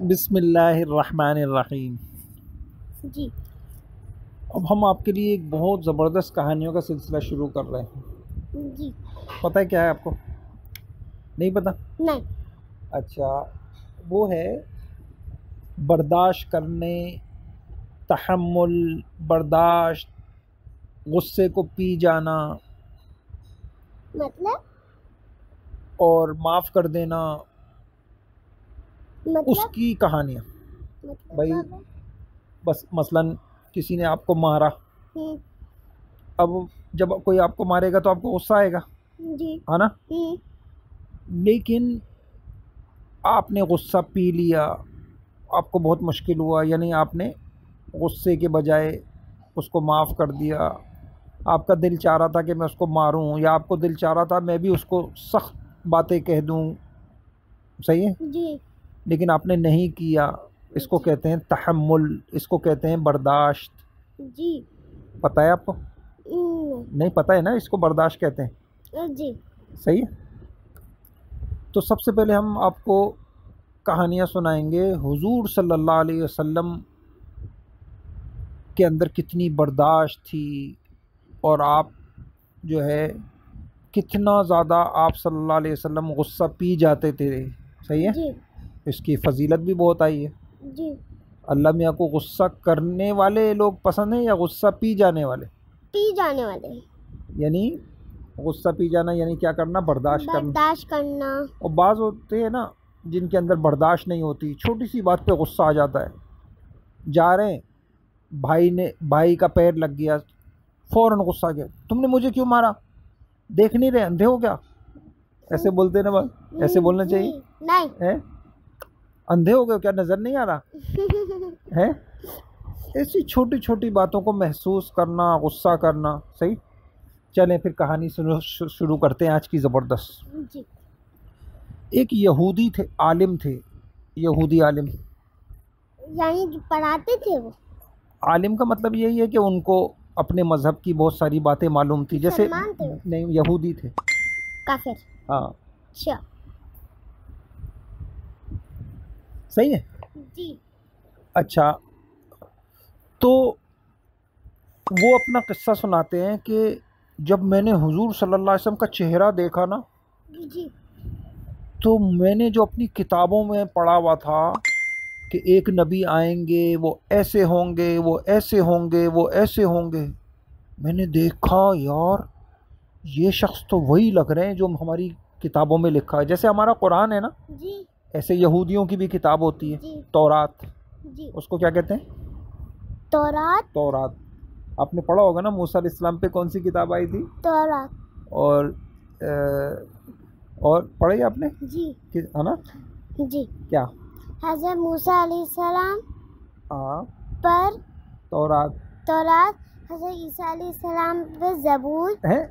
बिस्मिल्लाहिर्रहमानिर्रहीम। जी अब हम आपके लिए एक बहुत ज़बरदस्त कहानियों का सिलसिला शुरू कर रहे हैं। जी पता है क्या है आपको? नहीं पता? नहीं। अच्छा, वो है बर्दाश्त करने, तहम्मुल, बर्दाश्त, गुस्से को पी जाना मतलब और माफ़ कर देना, मतलब उसकी कहानियाँ। भाई पापा। बस मसलन किसी ने आपको मारा, हम्म। अब जब कोई आपको मारेगा तो आपको गुस्सा आएगा, जी। है ना? लेकिन आपने गुस्सा पी लिया, आपको बहुत मुश्किल हुआ, यानी आपने गुस्से के बजाय उसको माफ़ कर दिया। आपका दिल चाह रहा था कि मैं उसको मारूं, या आपको दिल चाह रहा था मैं भी उसको सख्त बातें कह दूं, सही है, जी लेकिन आपने नहीं किया। इसको जी कहते हैं तहम्मुल, इसको कहते हैं बर्दाश्त। जी। पता है आपको? नहीं पता है ना, इसको बर्दाश्त कहते हैं। जी सही है। तो सबसे पहले हम आपको कहानियाँ सुनाएंगे हुजूर सल्लल्लाहु अलैहि वसल्लम के अंदर कितनी बर्दाश्त थी, और आप जो है कितना ज़्यादा आप सल्लल्लाहु अलैहि वसल्लम गुस्सा पी जाते थे। सही है। जी इसकी फजीलत भी बहुत आई है। जी। अल्लाह मियाँ को गुस्सा करने वाले लोग पसंद हैं या गुस्सा पी जाने वाले? पी जाने वाले। यानी गुस्सा पी जाना यानी क्या करना? बर्दाश्त करना। बर्दाश्त करना। और बाज़ होते हैं ना जिनके अंदर बर्दाश्त नहीं होती, छोटी सी बात पे गुस्सा आ जाता है। जा रहे हैं, भाई का पैर लग गया, फ़ौरन गुस्सा आ गया, तुमने मुझे क्यों मारा? देख नहीं रहे, अंधे हो क्या? ऐसे बोलते हैं ना बस, ऐसे बोलना चाहिए। नहीं। है? अंधे हो गए क्या, नज़र नहीं आ रहा है? ऐसी छोटी छोटी बातों को महसूस करना, गुस्सा करना। सही। चलें फिर कहानी शुरू करते हैं आज की ज़बरदस्त। जी। एक यहूदी थे, आलिम थे, यहूदी आलिम। यानी जो पढ़ाते थे वो आलिम का मतलब यही है कि उनको अपने मज़हब की बहुत सारी बातें मालूम थी। जैसे मुसलमान थे वो? नहीं, यहूदी थे। काफिर। हाँ, अच्छा। सही है। जी अच्छा, तो वो अपना किस्सा सुनाते हैं कि जब मैंने हुजूर सल्लल्लाहु अलैहि वसल्लम का चेहरा देखा ना, जी तो मैंने जो अपनी किताबों में पढ़ा हुआ था कि एक नबी आएंगे, वो ऐसे होंगे, वो ऐसे होंगे, वो ऐसे होंगे, मैंने देखा यार ये शख्स तो वही लग रहे हैं जो हमारी किताबों में लिखा है। जैसे हमारा कुरान है ना, जी ऐसे यहूदियों की भी किताब होती है, जी तौरात। जी। उसको क्या कहते हैं? तौरात। तौरात। आपने पढ़ा होगा ना, मूसा अलैहिस्सलाम पे कौन सी किताब आई थी? तौरात। और और पढ़ी आपने जी है ना? जी। क्या? हज़रत मूसा अलैहिस्सलाम हाँ, पर तौरात तौरात, हज़रत ईसा अलैहिस्सलाम पे ज़बूर है,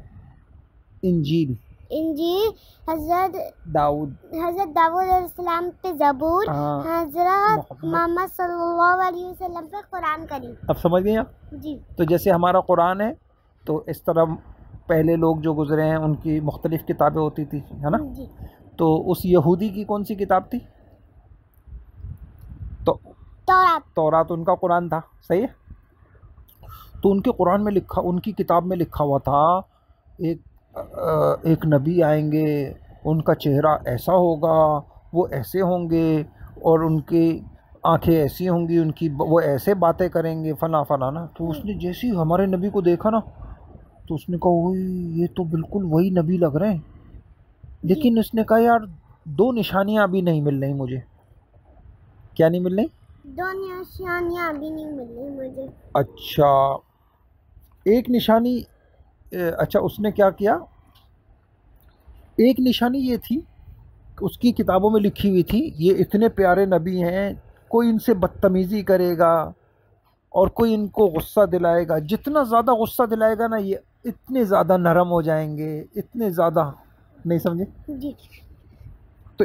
इंजील इंजील, हज़रत दाऊद, दाऊद अलैहिस्सलाम पे ज़बूर, हाँ, हज़रत मोहम्मद। मोहम्मद सल्लल्लाहु अलैहि वसल्लम पे कुरान करीम। अब समझ गए आप? जी तो जैसे हमारा कुरान है, तो इस तरह पहले लोग जो गुजरे हैं उनकी मुख्तलिफ़ किताबें होती थी, है ना? जी। तो उस यहूदी की कौन सी किताब थी? तो तौरात। तौरात उनका कुरान था। सही है। तो उनके कुरान में लिखा, उनकी किताब में लिखा हुआ था एक नबी आएंगे, उनका चेहरा ऐसा होगा, वो ऐसे होंगे, और उनकी आंखें ऐसी होंगी, उनकी वो ऐसे बातें करेंगे, फला फला ना। तो उसने जैसे ही हमारे नबी को देखा ना, तो उसने कहा ओए ये तो बिल्कुल वही नबी लग रहे हैं। लेकिन उसने कहा यार दो निशानियां अभी नहीं मिल रही मुझे। क्या नहीं मिल रही? दो निशानियाँ अभी नहीं मिल रही मुझे। अच्छा, एक निशानी, अच्छा उसने क्या किया, एक निशानी ये थी, उसकी किताबों में लिखी हुई थी ये इतने प्यारे नबी हैं, कोई इनसे बदतमीज़ी करेगा और कोई इनको गुस्सा दिलाएगा, जितना ज़्यादा गुस्सा दिलाएगा ना ये इतने ज़्यादा नरम हो जाएंगे, इतने ज़्यादा। नहीं समझे? जी तो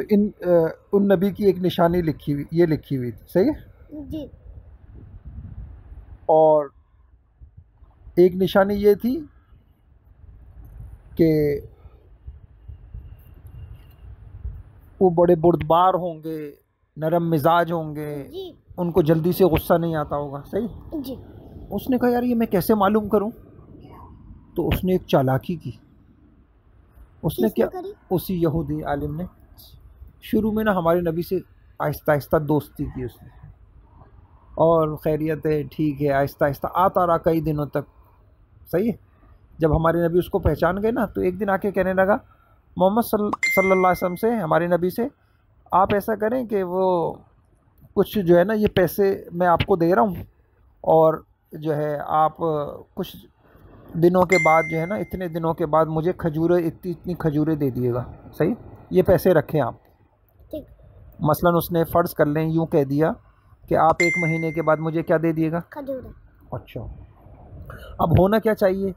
उन नबी की एक निशानी लिखी हुई, ये लिखी हुई थी। सही है। जी और एक निशानी ये थी कि वो बड़े बुर्दबार होंगे, नरम मिजाज होंगे, जी उनको जल्दी से गुस्सा नहीं आता होगा, सही। जी। उसने कहा यार ये मैं कैसे मालूम करूं? तो उसने एक चालाकी की। उसने किसने क्या, करी? उसी यहूदी आलिम ने शुरू में ना हमारे नबी से आहिस्ता आहिस्ता दोस्ती की उसने, और खैरियत है, ठीक है, आहिस्ता आहिस्ता आता रहा कई दिनों तक, सही है। जब हमारे नबी उसको पहचान गए ना, तो एक दिन आके कहने लगा मोहम्मद सल्लल्लाहु अलैहि वसल्लम से, हमारे नबी से, आप ऐसा करें कि वो कुछ जो है ना ये पैसे मैं आपको दे रहा हूँ, और जो है आप कुछ दिनों के बाद जो है ना, इतने दिनों के बाद मुझे खजूरें, इतनी इतनी खजूरें दे दिएगा, सही। ये पैसे रखें आप। ठीक। मसलन उसने फ़र्ज़ कर लें यूँ कह दिया कि आप 1 महीने के बाद मुझे क्या दे दिएगा? खजूर। अच्छा, अब होना क्या चाहिए,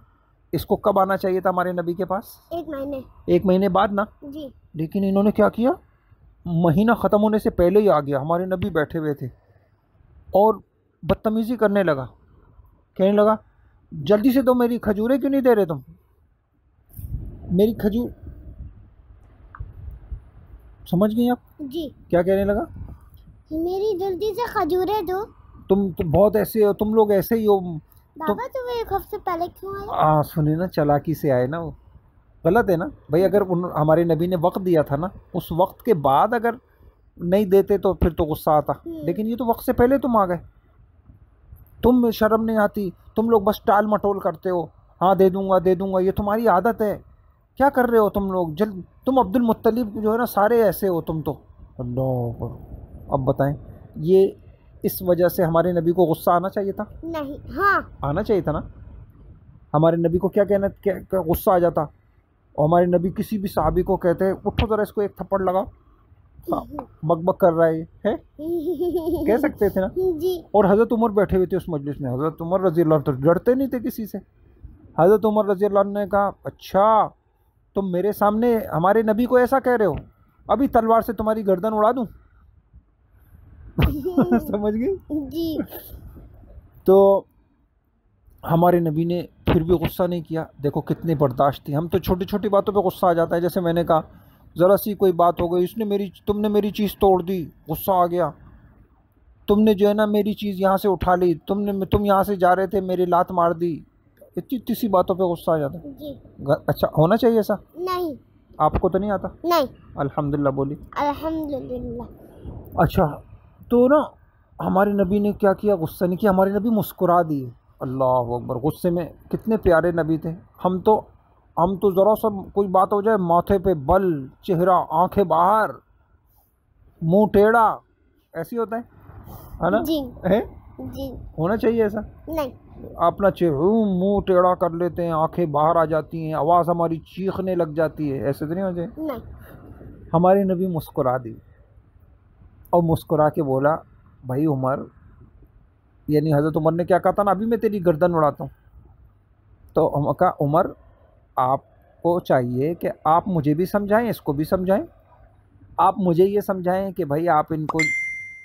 इसको कब आना चाहिए था हमारे नबी के पास? 1 महीने। 1 महीने बाद ना। जी लेकिन इन्होंने क्या किया, महीना ख़त्म होने से पहले ही आ गया। हमारे नबी बैठे हुए थे और बदतमीज़ी करने लगा, कहने लगा जल्दी से दो, मेरी खजूरें क्यों नहीं दे रहे तुम? मेरी खजूर, समझ गई आप जी। क्या कहने लगा? मेरी जल्दी से खजूरें दो। तुम बहुत ऐसे हो, तुम लोग ऐसे ही हो। तुम बाबा तुम 1 हफ्ते पहले क्यों आए? सुनिए ना, चालाकी से आए ना वो, गलत है ना भाई। अगर हमारे नबी ने वक्त दिया था ना, उस वक्त के बाद अगर नहीं देते तो फिर तो गुस्सा आता, लेकिन ये तो वक्त से पहले तुम आ गए। तुम शर्म नहीं आती, तुम लोग बस टाल मटोल करते हो, हाँ दे दूंगा दे दूंगा, ये तुम्हारी आदत है। क्या कर रहे हो तुम लोग? जल्द, तुम अब्दुल मुत्तलिब जो है ना, सारे ऐसे हो तुम तो। अल्लाह अकबर। अब बताएं, ये इस वजह से हमारे नबी को गुस्सा आना चाहिए था? नहीं। हाँ। आना चाहिए था ना। हमारे नबी को क्या कहना, क्या गुस्सा आ जाता, और हमारे नबी किसी भी सहाबी को कहते हैं उठो ज़रा इसको एक थप्पड़ लगाओ, हाँ, बकबक कर रहा है ये, है, कह सकते थे ना। जी और हज़रत उमर बैठे हुए थे उस मजलिस में। हज़रत उमर रज़ी अल्लाह तो डरते नहीं थे किसी से। हज़रत उमर रज़ी अल्लाह ने कहा अच्छा तुम मेरे सामने हमारे नबी को ऐसा कह रहे हो, अभी तलवार से तुम्हारी गर्दन उड़ा दूं। समझ गई? जी। तो हमारे नबी ने फिर भी गुस्सा नहीं किया। देखो कितनी बर्दाश्त थी। हम तो छोटी छोटी बातों पे गुस्सा आ जाता है। जैसे मैंने कहा ज़रा सी कोई बात हो गई, तुमने मेरी चीज़ तोड़ दी, गुस्सा आ गया। तुमने जो है ना मेरी चीज़ यहाँ से उठा ली, तुम यहाँ से जा रहे थे, मेरी लात मार दी, इतनी इतनी सी बातों पे गुस्सा आ जाता है। जी। अच्छा, होना चाहिए ऐसा? नहीं। आपको तो नहीं आता? नहीं। अल्हम्दुलिल्लाह बोली। अल्हम्दुलिल्लाह। अच्छा, तो ना हमारे नबी ने क्या किया, गुस्सा नहीं किया। हमारे नबी मुस्कुरा दिए। अल्लाह अकबर। गुस्से में कितने प्यारे नबी थे। हम तो ज़रा सा कोई बात हो जाए, माथे पे बल, चेहरा, आंखें बाहर, मुंह टेढ़ा, ऐसी होता है ना? जी है, जी। होना चाहिए ऐसा? नहीं। अपना चेहरा मुंह टेढ़ा कर लेते हैं, आंखें बाहर आ जाती हैं, आवाज़ हमारी चीखने लग जाती है, ऐसे तो नहीं हो जाए। नहीं। हमारे नबी मुस्कुरा दी और मुस्कुरा के बोला भाई उमर, यानी हज़रत उमर ने क्या कहा था ना, अभी मैं तेरी गर्दन उड़ाता हूँ। तो हम कहा उमर आपको चाहिए कि आप मुझे भी समझाएं, इसको भी समझाएं। आप मुझे ये समझाएं कि भाई आप इनको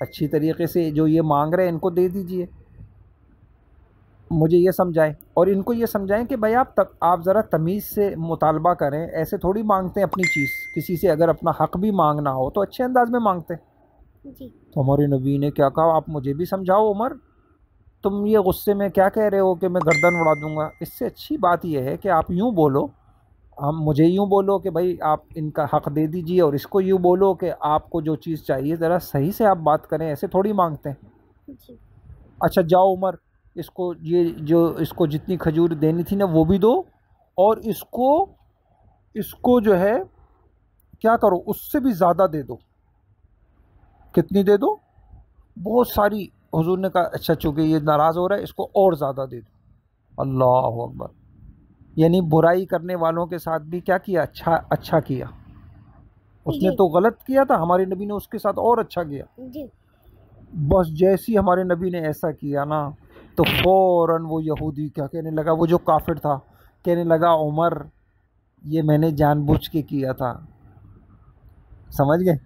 अच्छी तरीके से जो ये मांग रहे हैं इनको दे दीजिए, मुझे ये समझाएं। और इनको ये समझाएं कि भाई आप ज़रा तमीज़ से मुतालबा करें, ऐसे थोड़ी मांगते हैं अपनी चीज़। किसी से अगर अपना हक़ भी मांगना हो तो अच्छे अंदाज में मांगते हैं। जी। तो हमारे नबी ने क्या कहा, आप मुझे भी समझाओ उमर, तुम ये गुस्से में क्या कह रहे हो कि मैं गर्दन उड़ा दूंगा। इससे अच्छी बात यह है कि आप यूँ बोलो, हम मुझे यूँ बोलो कि भाई आप इनका हक़ दे दीजिए, और इसको यूँ बोलो कि आपको जो चीज़ चाहिए ज़रा सही से आप बात करें, ऐसे थोड़ी मांगते हैं। जी। अच्छा जाओ उमर, इसको जितनी खजूर देनी थी ना वो भी दो, और इसको जो है क्या करो, उससे भी ज़्यादा दे दो। कितनी दे दो? बहुत सारी। हुजूर ने कहा अच्छा चूँकि ये नाराज़ हो रहा है, इसको और ज़्यादा दे दो। अल्लाह अकबर। यानी बुराई करने वालों के साथ भी क्या किया, अच्छा किया। उसने जी। तो गलत किया था, हमारे नबी ने उसके साथ और अच्छा किया। जी। बस जैसी हमारे नबी ने ऐसा किया ना, तो फ़ौरन वो यहूदी क्या कहने लगा, वो जो काफिर था, कहने लगा उमर ये मैंने जानबूझ के किया था। समझ गए?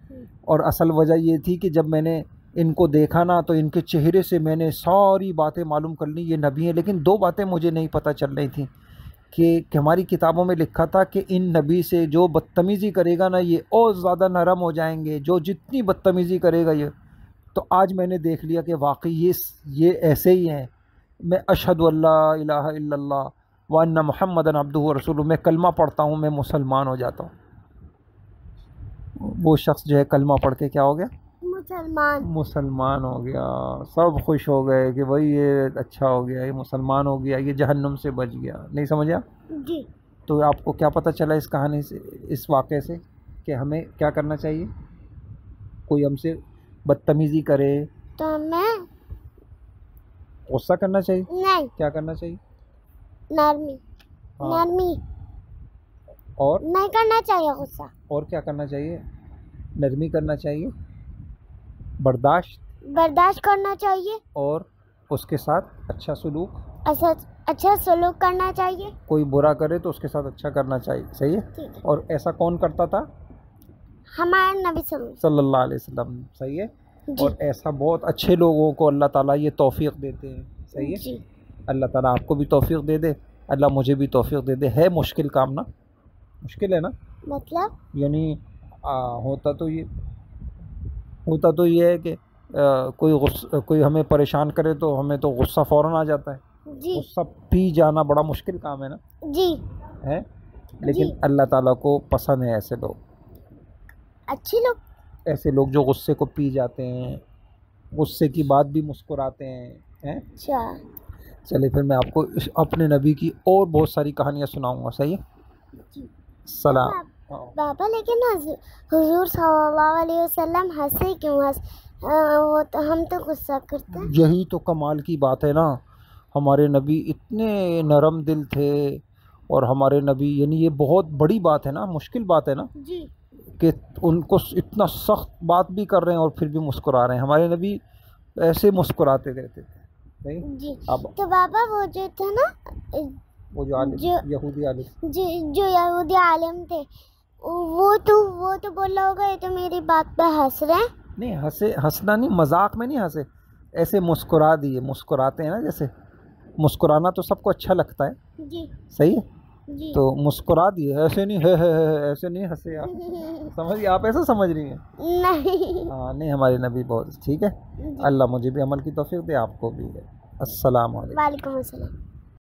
और असल वजह ये थी कि जब मैंने इनको देखा ना, तो इनके चेहरे से मैंने सारी बातें मालूम कर ली, ये नबी हैं। लेकिन 2 बातें मुझे नहीं पता चल रही थी। कि हमारी किताबों में लिखा था कि इन नबी से जो बदतमीज़ी करेगा ना ये और ज़्यादा नरम हो जाएंगे, जो जितनी बदतमीज़ी करेगा ये। तो आज मैंने देख लिया कि वाकई ये ऐसे ही हैं। मैं अशहदु अल्ला इलाहा इल्लल्लाह व अन्ना मुहम्मदन अब्दुहु व रसूलुहु, मैं कलमा पढ़ता हूँ, मैं मुसलमान हो जाता हूँ। वो शख्स जो है कलमा पढ़ के क्या हो गया? मुसलमान हो गया। सब खुश हो गए कि भाई ये अच्छा हो गया, ये मुसलमान हो गया, ये जहन्नुम से बच गया। नहीं समझा जी। तो आपको क्या पता चला इस कहानी से, इस वाक़े से, कि हमें क्या करना चाहिए? कोई हमसे बदतमीज़ी करे तो हमें गुस्सा करना चाहिए? नहीं, क्या करना चाहिए? नरमी हाँ। नरमी और नहीं करना चाहिए गुस्सा। और क्या करना चाहिए? नरमी करना चाहिए, बर्दाश्त करना चाहिए और उसके साथ अच्छा सलूक। अच्छा सलूक करना चाहिए। कोई बुरा करे तो उसके साथ अच्छा करना चाहिए। सही है। ठीक है। और ऐसा कौन करता था? हमारे नबी सल्लल्लाहु अलैहि वसल्लम। सही है। जी। और ऐसा बहुत अच्छे लोगों को अल्लाह ताला ये तौफीक देते हैं। सही है जी। अल्लाह ताला आपको भी तौफीक दे दे, अल्लाह मुझे भी तौफीक दे दे। है मुश्किल काम ना, मुश्किल है ना, मतलब यानी होता तो ये है कि कोई हमें परेशान करे तो हमें तो गुस्सा फ़ौरन आ जाता है। जी। गुस्सा पी जाना बड़ा मुश्किल काम है ना। जी। है, लेकिन अल्लाह ताला को पसंद है ऐसे लोग, अच्छे लोग, ऐसे लोग जो गुस्से को पी जाते हैं, गुस्से की बात भी मुस्कुराते हैं। अच्छा। चलिए फिर मैं आपको अपने नबी की और बहुत सारी कहानियाँ सुनाऊंगा। सही है। जी। सलाम। बाबा लेकिन हुजूर सल्लल्लाहु अलैहि वसल्लम हंसे क्यों? वो तो हम तो गुस्सा करते हैं। यही तो कमाल की बात है ना, हमारे नबी इतने नरम दिल थे। और हमारे नबी, यानी ये बहुत बड़ी बात है ना, मुश्किल बात है ना जी। कि उनको इतना सख्त बात भी कर रहे हैं और फिर भी मुस्कुरा रहे हैं। हमारे नबी ऐसे मुस्कुराते रहते थे। सही। जी। अब तो बाबा वो जो थे ना, वो जो यहूदी आलिम, जो यहूदी आलिम थे, वो तो बोल रहा होगा ये तो मेरी बात पे हंस रहे हैं। नहीं हंसना नहीं, मजाक में नहीं हंसे, ऐसे मुस्कुरा दिए। मुस्कुराते हैं ना, जैसे मुस्कुराना तो सबको अच्छा लगता है। जी। सही है। जी। तो मुस्कुरा दिए, ऐसे नहीं है ऐसे नहीं हंसे आप। समझिए, आप ऐसा समझ रही हैं? नहीं। हाँ नहीं, हमारे नबी बहुत ठीक है। अल्लाह मुझे भी अमल की तौफीक दे, आपको भी। अस्सलाम वालेकुम। वालेकुम अस्सलाम।